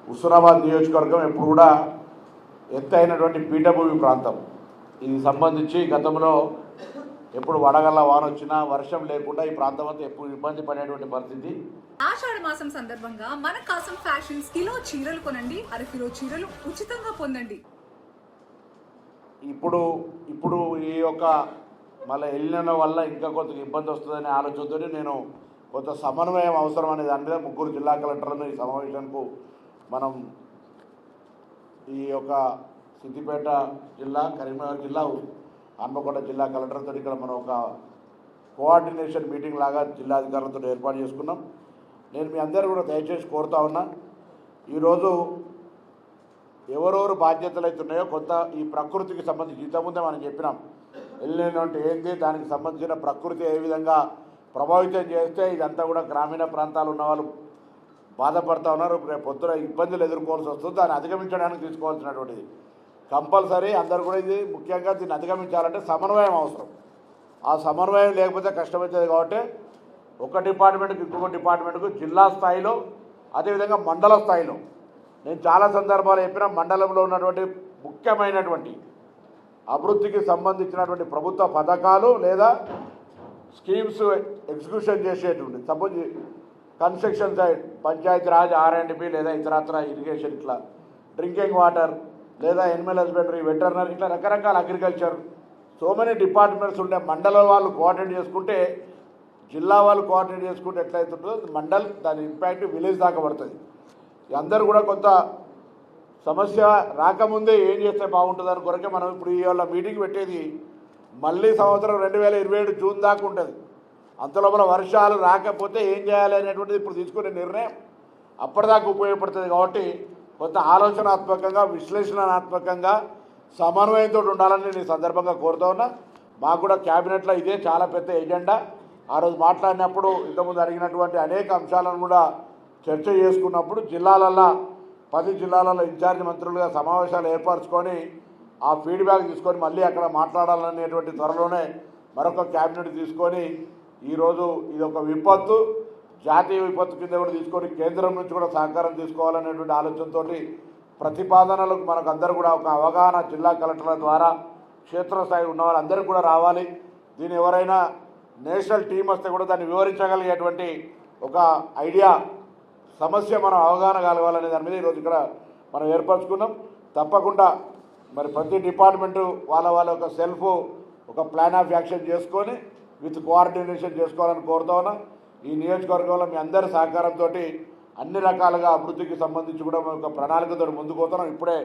హుస్నాబాద్ నియోజకవర్గం ఎప్పుడు కూడా ఎత్తైనటువంటి పీఠభూమి ప్రాంతం. ఇది సంబంధించి గతంలో ఎప్పుడు వడగళ్ళ వాన వచ్చినా వర్షం లేకుండా ఈ ప్రాంతం అంతా ఎప్పుడు ఇబ్బంది పడేటువంటి పరిస్థితి. ఆషాఢ మాసం సందర్భంగా మన కాసం ఫ్యాషన్స్ కిలో చీరలు కొనండి, అరకిలో చీరలు ఉచితంగా పొందండి. ఇప్పుడు ఈ యొక్క మళ్ళీ వెళ్ళిన వల్ల ఇంకా కొంత ఇబ్బంది వస్తుందనే ఆలోచనతో నేను కొంత సమన్వయం అవసరం అనే దాని మీద 3 జిల్లా కలెక్టర్లను ఈ సమావేశానికి మనం ఈ యొక్క సిద్దిపేట జిల్లా, కరీంనగర్ జిల్లా, హన్మకొండ జిల్లా కలెక్టర్తో ఇక్కడ మనం ఒక కోఆర్డినేషన్ మీటింగ్ లాగా జిల్లాధికారులతో ఏర్పాటు చేసుకున్నాం. నేను మీ అందరూ కూడా దయచేసి కోరుతా ఉన్నా, ఈరోజు ఎవరెవరు బాధ్యతలు అవుతున్నాయో కొంత ఈ ప్రకృతికి సంబంధించి ఇంతకుముందే మనం చెప్పినాం. ఎల్నినో అంటే ఏంటి, దానికి సంబంధించిన ప్రకృతి ఏ విధంగా ప్రభావితం చేస్తే ఇదంతా కూడా గ్రామీణ ప్రాంతాలు ఉన్న వాళ్ళు బాధపడుతూ ఉన్నారు, రేపు పొద్దున ఇబ్బందులు ఎదుర్కోవాల్సి వస్తుంది. దాన్ని అధిగమించడానికి తీసుకోవాల్సినటువంటిది కంపల్సరీ. అందరూ కూడా ఇది ముఖ్యంగా దీన్ని అధిగమించాలంటే సమన్వయం అవసరం. ఆ సమన్వయం లేకపోతే కష్టమవుతుంది. కాబట్టి ఒక డిపార్ట్మెంట్కి ఇంకొక డిపార్ట్మెంట్కు జిల్లా స్థాయిలో, అదేవిధంగా మండల స్థాయిలో నేను చాలా సందర్భాలు చెప్పిన, మండలంలో ఉన్నటువంటి ముఖ్యమైనటువంటి అభివృద్ధికి సంబంధించినటువంటి ప్రభుత్వ పథకాలు లేదా స్కీమ్స్ ఎగ్జిక్యూషన్ చేసేటువంటి, suppose construction side Panchayati Raj, R&B లేదా ఇతరత్ర ఇరిగేషన్, ఇట్లా డ్రింకింగ్ వాటర్ లేదా ఎనిమల్ హస్బెండరీ, వెటర్నరీ, ఇట్లా రకరకాల అగ్రికల్చర్, సో మెనీ డిపార్ట్మెంట్స్ ఉండే మండలం వాళ్ళు కోఆర్డినేట్ చేసుకుంటే, జిల్లా వాళ్ళు కోఆర్డినేట్ చేసుకుంటే ఎట్లయితుంటుందో మండల్ దాని ఇంపాక్ట్ విలేజ్ దాకా పడుతుంది. అందరూ కూడా కొంత సమస్య రాకముందే ఏం చేస్తే బాగుంటుందని కొరకే మనం ఇప్పుడు ఇవాళ మీటింగ్ పెట్టేది. మళ్ళీ సంవత్సరం 2027 జూన్ దాకా ఉంటుంది. అంతలోపల వర్షాలు రాకపోతే ఏం చేయాలి అనేటువంటిది ఇప్పుడు తీసుకునే నిర్ణయం అప్పటిదాకా ఉపయోగపడుతుంది. కాబట్టి కొంత ఆలోచనాత్మకంగా, విశ్లేషణాత్మకంగా, సమన్వయంతో ఉండాలని నేను ఈ సందర్భంగా కోరుతా ఉన్నా. మాకు కూడా క్యాబినెట్లో ఇదే చాలా పెద్ద ఎజెండా. ఆ రోజు మాట్లాడినప్పుడు ఇంతకుముందు అడిగినటువంటి అనేక అంశాలను కూడా చర్చ చేసుకున్నప్పుడు జిల్లాలల్లో 10 జిల్లాలలో ఇన్ఛార్జ్ మంత్రులుగా సమావేశాలు ఏర్పరచుకొని ఆ ఫీడ్బ్యాక్ తీసుకొని మళ్ళీ అక్కడ మాట్లాడాలనేటువంటి త్వరలోనే మరొక క్యాబినెట్ తీసుకొని ఈరోజు ఇది ఒక విపత్తు, జాతీయ విపత్తు కింద కూడా తీసుకొని కేంద్రం నుంచి కూడా సహకారం తీసుకోవాలనేటువంటి ఆలోచనతో ప్రతిపాదనలకు మనకు అందరూ కూడా ఒక అవగాహన జిల్లా కలెక్టర్ల ద్వారా క్షేత్రస్థాయి ఉన్న వాళ్ళందరికీ కూడా రావాలి. దీని ఎవరైనా నేషనల్ టీం వస్తే కూడా దాన్ని వివరించగలిగేటువంటి ఒక ఐడియా, సమస్య మనం అవగాహన కలగాలనే దాని మీద ఈరోజు ఇక్కడ మనం ఏర్పరచుకున్నాం. తప్పకుండా మరి ప్రతి డిపార్ట్మెంటు వాళ్ళ ఒక సెల్ఫ్ ఒక ప్లాన్ ఆఫ్ యాక్షన్ చేసుకొని విత్ కోఆర్డినేషన్ చేసుకోవాలని కోరుతా ఉన్నా. ఈ నియోజకవర్గంలో మీ అందరి సహకారంతో అన్ని రకాలుగా అభివృద్ధికి సంబంధించి కూడా మేము ఒక ప్రణాళికతో ముందుకు పోతున్నాం. ఇప్పుడే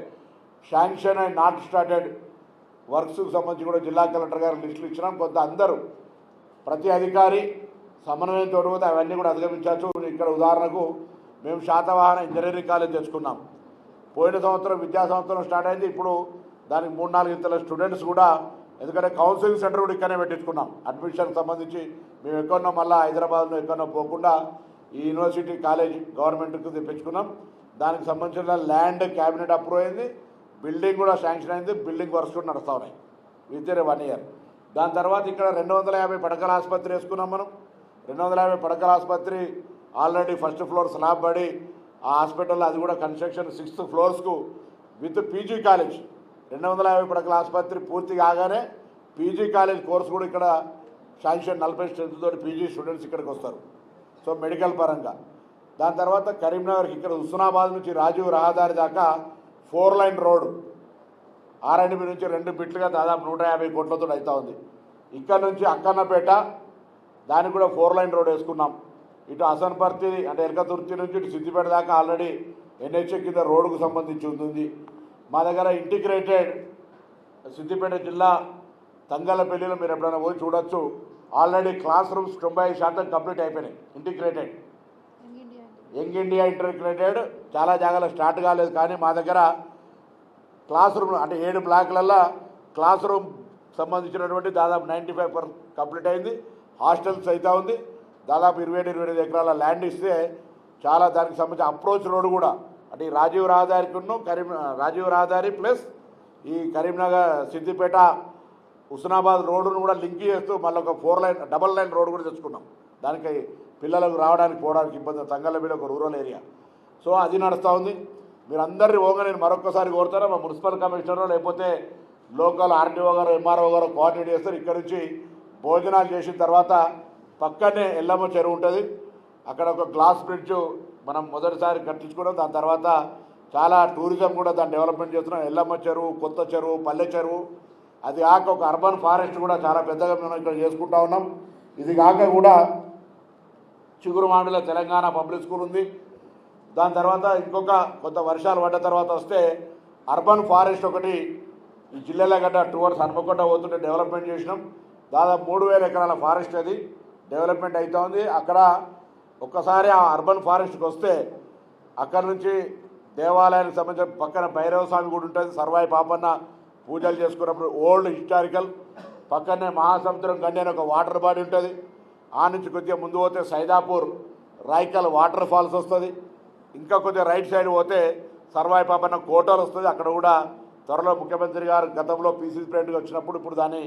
శాంక్షన్ అండ్ నాట్ స్టార్టెడ్ వర్క్స్కి సంబంధించి కూడా జిల్లా కలెక్టర్ గారు లిస్టులు ఇచ్చినాం. కొంత అందరూ ప్రతి అధికారి సమన్వయంతో పోతే అవన్నీ కూడా అధిగమించవచ్చు. ఇక్కడ ఉదాహరణకు మేము శాతవాహన ఇంజనీరింగ్ కాలేజ్ తెచ్చుకున్నాం. పోయిన సంవత్సరం విద్యా సంవత్సరం స్టార్ట్ అయింది. ఇప్పుడు దానికి 3-4 ఇంతల స్టూడెంట్స్ కూడా, ఎందుకంటే కౌన్సిలింగ్ సెంటర్ కూడా ఇక్కడనే పెట్టించుకున్నాం. అడ్మిషన్కి సంబంధించి మేము ఎక్కడో మళ్ళీ హైదరాబాద్లో ఎక్కడో పోకుండా ఈ యూనివర్సిటీ కాలేజ్ గవర్నమెంట్కి తెప్పించుకున్నాం. దానికి సంబంధించిన ల్యాండ్ క్యాబినెట్ అప్రూవ్ అయింది, బిల్డింగ్ కూడా శాంక్షన్ అయింది, బిల్డింగ్ వర్క్స్ కూడా నడుస్తూ ఉన్నాయి విత్ ఇన్ 1 ఇయర్. దాని తర్వాత ఇక్కడ 250 పడకల ఆసుపత్రి వేసుకున్నాం మనం. 250 పడకల ఆసుపత్రి ఆల్రెడీ ఫస్ట్ ఫ్లోర్ స్లాబ్ పడి ఆ హాస్పిటల్లో అది కూడా కన్స్ట్రక్షన్ 6th ఫ్లోర్స్కు విత్ పీజీ కాలేజ్. 250 పడకల ఆసుపత్రి పూర్తి కాగానే పీజీ కాలేజ్ కోర్స్ కూడా ఇక్కడ శాంక్షన్ 40 స్ట్రెంత్ తోటి పీజీ స్టూడెంట్స్ ఇక్కడికి వస్తారు, సో మెడికల్ పరంగా. దాని తర్వాత కరీంనగర్కి ఇక్కడ హుస్నాబాద్ నుంచి రాజీవ్ రహదారి దాకా 4 లైన్ రోడ్డు R&B నుంచి 2 బిట్లుగా దాదాపు 150 కోట్లతో అవుతా ఉంది. ఇక్కడ నుంచి అక్కన్నపేట దానికి కూడా 4 లైన్ రోడ్ వేసుకున్నాం. ఇటు అసన్పర్తి అంటే ఎల్కతుర్తి నుంచి ఇటు సిద్దిపేట దాకా ఆల్రెడీ NHA కింద రోడ్డుకు సంబంధించి ఉంటుంది. మా దగ్గర ఇంటిగ్రేటెడ్ సిద్దిపేట జిల్లా తంగలపల్లిలో మీరు ఎప్పుడైనా పోయి చూడొచ్చు. ఆల్రెడీ క్లాస్ రూమ్స్ 90% కంప్లీట్ అయిపోయినాయి. ఇంటిగ్రేటెడ్ యంగ్ ఇండియా ఇంటిగ్రేటెడ్ చాలా జాగాలో స్టార్ట్ కాలేదు, కానీ మా దగ్గర క్లాస్ రూమ్ అంటే 7 బ్లాక్లల్లో క్లాస్ రూమ్ సంబంధించినటువంటి దాదాపు 95% కంప్లీట్ అయింది. హాస్టల్స్ అయితే ఉంది. దాదాపు 27 ఎకరాల ల్యాండ్ ఇస్తే చాలా దానికి సంబంధించి అప్రోచ్ రోడ్డు కూడా అంటే ఈ రాజీవ్ రహదారికిను రాజీవ్ రహదారి ప్లస్ ఈ కరీంనగర్ సిద్దిపేట హుస్నాబాద్ రోడ్డును కూడా లింక్ చేస్తూ మళ్ళీ ఒక 4 లైన్ డబల్ లైన్ రోడ్డు కూడా తెచ్చుకున్నాం. దానికి పిల్లలకు రావడానికి పోవడానికి ఇబ్బంది. తంగళ్ళబిల్లి ఒక రూరల్ ఏరియా, సో అది నడుస్తూ ఉంది. మీరందరినీ పోగా నేను మరొకసారి కోరుతాను, మా మున్సిపల్ కమిషనర్ లేకపోతే లోకల్ ఆర్డీఓ గారు ఎంఆర్ఓ గారు కోఆర్డినేట్ చేస్తారు. ఇక్కడ నుంచి భోజనాలు చేసిన తర్వాత పక్కనే ఎల్లమ్మ చెరువు ఉంటుంది. అక్కడ ఒక గ్లాస్ బ్రిడ్జ్ మనం మొదటిసారి కట్టించుకున్నాం. దాని తర్వాత చాలా టూరిజం కూడా దాన్ని డెవలప్మెంట్ చేస్తున్నాం. ఎల్లమ్మ చెరువు, కొత్త చెరువు, పల్లె చెరువు, అది కాక ఒక అర్బన్ ఫారెస్ట్ కూడా చాలా పెద్దగా మనం ఇక్కడ చేసుకుంటా ఉన్నాం. ఇది కాక కూడా చిగురుమామిడిలో తెలంగాణ పబ్లిక్ స్కూల్ ఉంది. దాని తర్వాత ఇంకొక కొంత వర్షాలు పడ్డ తర్వాత వస్తే అర్బన్ ఫారెస్ట్ ఒకటి ఈ జిల్లాల గడ్డ టువర్డ్స్ హనుమకొండ పోతుంటే డెవలప్మెంట్ చేసినాం. దాదాపు 3000 ఎకరాల ఫారెస్ట్ అది డెవలప్మెంట్ అవుతూ ఉంది. అక్కడ ఒక్కసారి ఆ అర్బన్ ఫారెస్ట్కి వస్తే అక్కడ నుంచి దేవాలయానికి సంబంధించిన పక్కన భైరవ స్వామి గుడి ఉంటుంది. సర్వాయి పాపన్న పూజలు చేసుకున్నప్పుడు ఓల్డ్ హిస్టారికల్. పక్కనే మహాసముద్రం గండి అని ఒక వాటర్ బాడీ ఉంటుంది. ఆ నుంచి కొద్దిగా ముందు పోతే సైదాపూర్ రాయికల్ వాటర్ ఫాల్స్ వస్తుంది. ఇంకా కొద్దిగా రైట్ సైడ్ పోతే సర్వాయి పాపన్న కోటలు వస్తుంది. అక్కడ కూడా త్వరలో ముఖ్యమంత్రి గారు గతంలో పీసీసీ ప్రెసిడెంట్గా వచ్చినప్పుడు ఇప్పుడు దాన్ని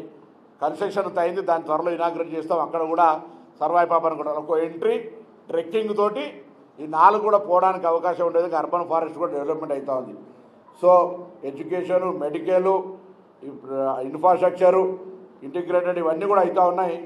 కన్స్ట్రక్షన్ అయింది. దాన్ని త్వరలో ఇనాగ్రేట్ చేస్తాం. అక్కడ కూడా సర్వాయి పాపన్న కూడా ఒక ఎంట్రీ ట్రెక్కింగ్ తోటి ఈ 4 కూడా పోవడానికి అవకాశం ఉండేది. అర్బన్ ఫారెస్ట్ కూడా డెవలప్మెంట్ అవుతూ ఉంది. So education, medical, infrastructure, integrated ఇవన్నీ కూడా అవుతూ ఉన్నాయి.